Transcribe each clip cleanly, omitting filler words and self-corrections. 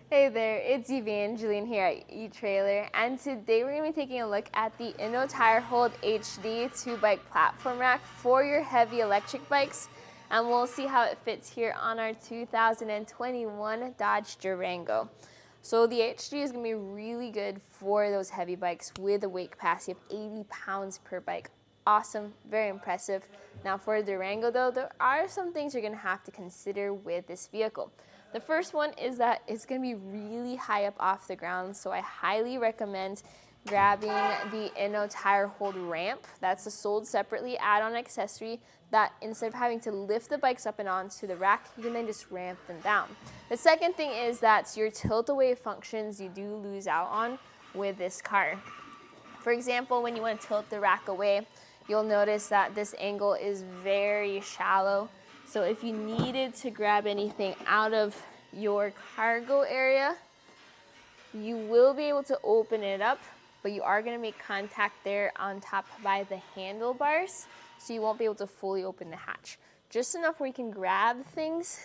Hey there, it's Evangeline here at eTrailer, and today we're going to be taking a look at the Inno Tire Hold HD 2-bike platform rack for your heavy electric bikes, and we'll see how it fits here on our 2021 Dodge Durango. So the HD is going to be really good for those heavy bikes with a weight capacity of 80 pounds per bike. Awesome, very impressive. Now for a Durango though, there are some things you're going to have to consider with this vehicle. The first one is that it's going to be really high up off the ground, so I highly recommend grabbing the Inno Tire Hold ramp. That's a sold separately add-on accessory that instead of having to lift the bikes up and onto the rack, you can then just ramp them down. The second thing is that your tilt-away functions you do lose out on with this car. For example, when you want to tilt the rack away, you'll notice that this angle is very shallow. So if you needed to grab anything out of your cargo area, you will be able to open it up, but you are going to make contact there on top by the handlebars, so you won't be able to fully open the hatch. Just enough where you can grab things,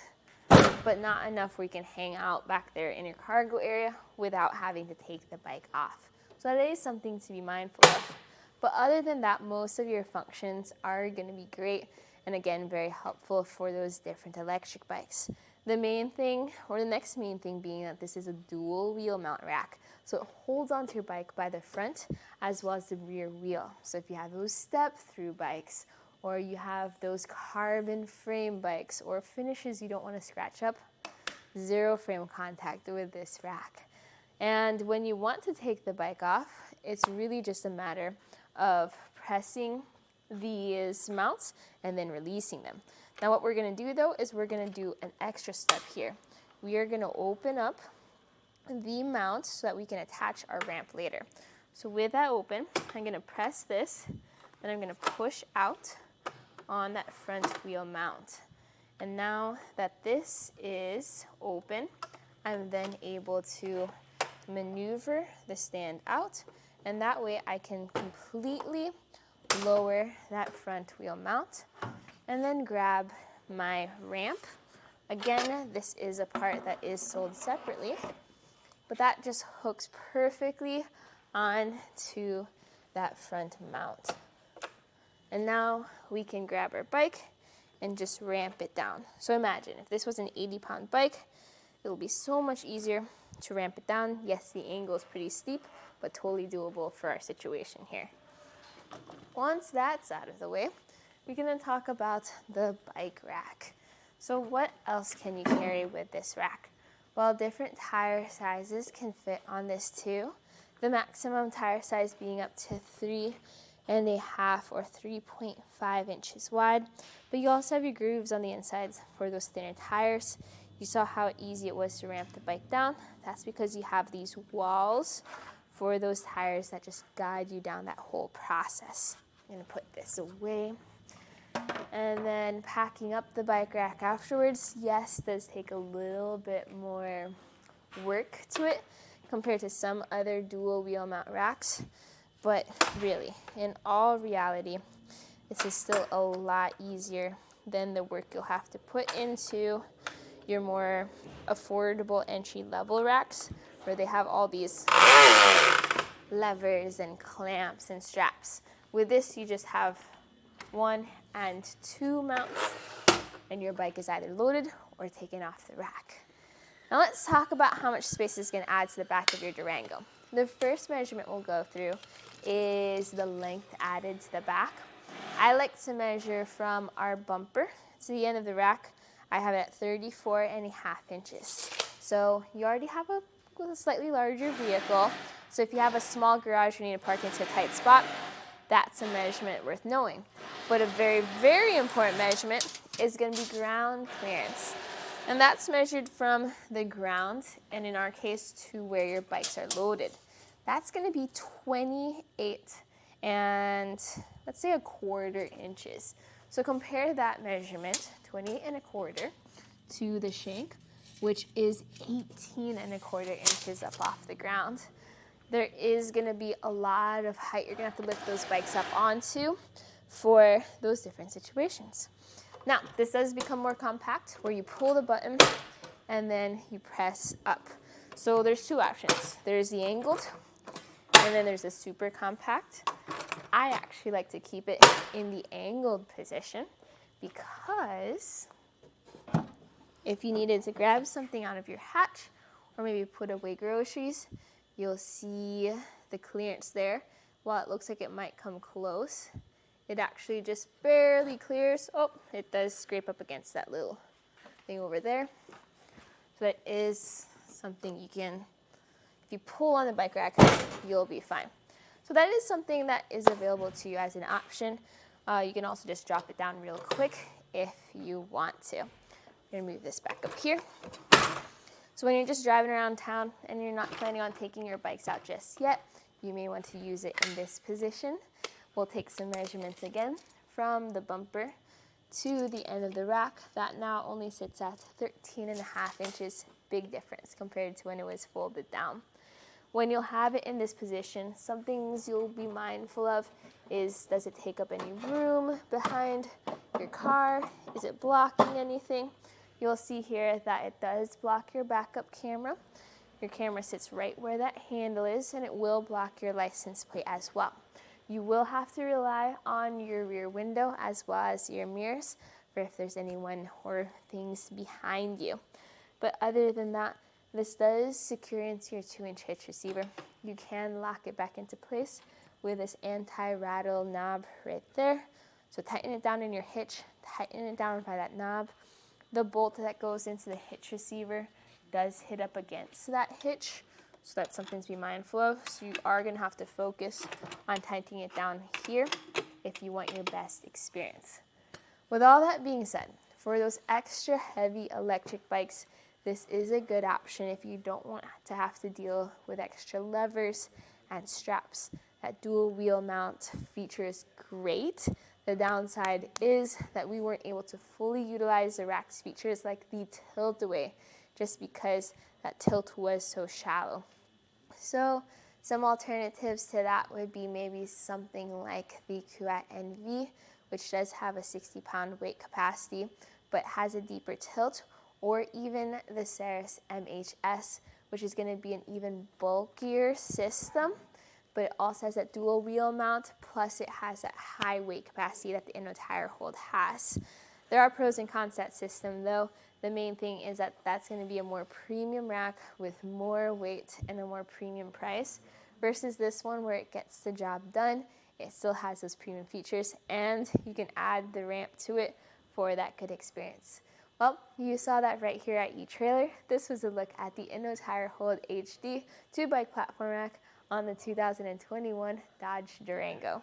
but not enough where you can hang out back there in your cargo area without having to take the bike off. So that is something to be mindful of. But other than that, most of your functions are going to be great. And again, very helpful for those different electric bikes. The main thing, or the next main thing being that this is a dual wheel mount rack. So it holds onto your bike by the front as well as the rear wheel. So if you have those step-through bikes, or you have those carbon frame bikes, or finishes you don't want to scratch up, zero frame contact with this rack. And when you want to take the bike off, it's really just a matter of pressing these mounts and then releasing them. Now what we're going to do though is we're going to do an extra step here. We are going to open up the mount so that we can attach our ramp later. So with that open, I'm going to press this, then I'm going to push out on that front wheel mount. And now that this is open, I'm then able to maneuver the stand out, and that way I can completely lower that front wheel mount and then grab my ramp. Again, this is a part that is sold separately, but that just hooks perfectly onto that front mount. And now we can grab our bike and just ramp it down. So imagine if this was an 80-pound bike, it will be so much easier to ramp it down. Yes, the angle is pretty steep, but totally doable for our situation here. Once that's out of the way, we can then talk about the bike rack. So what else can you carry with this rack? Well, different tire sizes can fit on this too. The maximum tire size being up to 3.5 or 3.5 inches wide. But you also have your grooves on the insides for those thinner tires. You saw how easy it was to ramp the bike down. That's because you have these walls for those tires that just guide you down that whole process. I'm going to put this away. And then packing up the bike rack afterwards, yes, does take a little bit more work to it compared to some other dual wheel mount racks. But really, in all reality, this is still a lot easier than the work you'll have to put into your more affordable entry-level racks, where they have all these levers and clamps and straps. With this, you just have 1 and 2 mounts, and your bike is either loaded or taken off the rack. Now let's talk about how much space is going to add to the back of your Durango. The first measurement we'll go through is the length added to the back. I like to measure from our bumper to the end of the rack. I have it at 34.5 inches. So you already have a slightly larger vehicle. So if you have a small garage you need to park into a tight spot, that's a measurement worth knowing. But a very, very important measurement is going to be ground clearance. And that's measured from the ground, and in our case, to where your bikes are loaded. That's going to be 28 and let's say 1/4 inches. So compare that measurement, 28 1/4, to the shank, which is 18 1/4 inches up off the ground. There is going to be a lot of height you're going to have to lift those bikes up onto for those different situations. Now, this does become more compact, where you pull the button and then you press up. So there's two options. There's the angled, and then there's a super compact. I actually like to keep it in the angled position because if you needed to grab something out of your hatch or maybe put away groceries, you'll see the clearance there. While it looks like it might come close, it actually just barely clears. Oh, it does scrape up against that little thing over there. So that is something you can, if you pull on the bike rack, you'll be fine. So that is something that is available to you as an option. You can also just drop it down real quick if you want to. I'm gonna move this back up here. So when you're just driving around town and you're not planning on taking your bikes out just yet, you may want to use it in this position. We'll take some measurements again from the bumper to the end of the rack. That now only sits at 13.5 inches. Big difference compared to when it was folded down. When you'll have it in this position, some things you'll be mindful of is, does it take up any room behind your car? Is it blocking anything? You'll see here that it does block your backup camera. Your camera sits right where that handle is, and it will block your license plate as well. You will have to rely on your rear window as well as your mirrors for if there's anyone or things behind you. But other than that, this does secure into your 2-inch hitch receiver. You can lock it back into place with this anti-rattle knob right there. So tighten it down in your hitch, tighten it down by that knob. The bolt that goes into the hitch receiver does hit up against that hitch, so that's something to be mindful of. So you are going to have to focus on tightening it down here if you want your best experience. With all that being said, for those extra heavy electric bikes, this is a good option if you don't want to have to deal with extra levers and straps. That dual wheel mount feature is great. The downside is that we weren't able to fully utilize the rack's features like the tilt away, just because that tilt was so shallow. So some alternatives to that would be maybe something like the Kuat NV, which does have a 60-pound weight capacity, but has a deeper tilt, or even the Ceres MHS, which is going to be an even bulkier system, but it also has that dual wheel mount, plus it has that high weight capacity that the Inno Tire Hold has. There are pros and cons to that system though. The main thing is that that's going to be a more premium rack with more weight and a more premium price versus this one where it gets the job done. It still has those premium features and you can add the ramp to it for that good experience. Well, you saw that right here at eTrailer. This was a look at the Inno Tire Hold HD 2-bike platform rack on the 2021 Dodge Durango.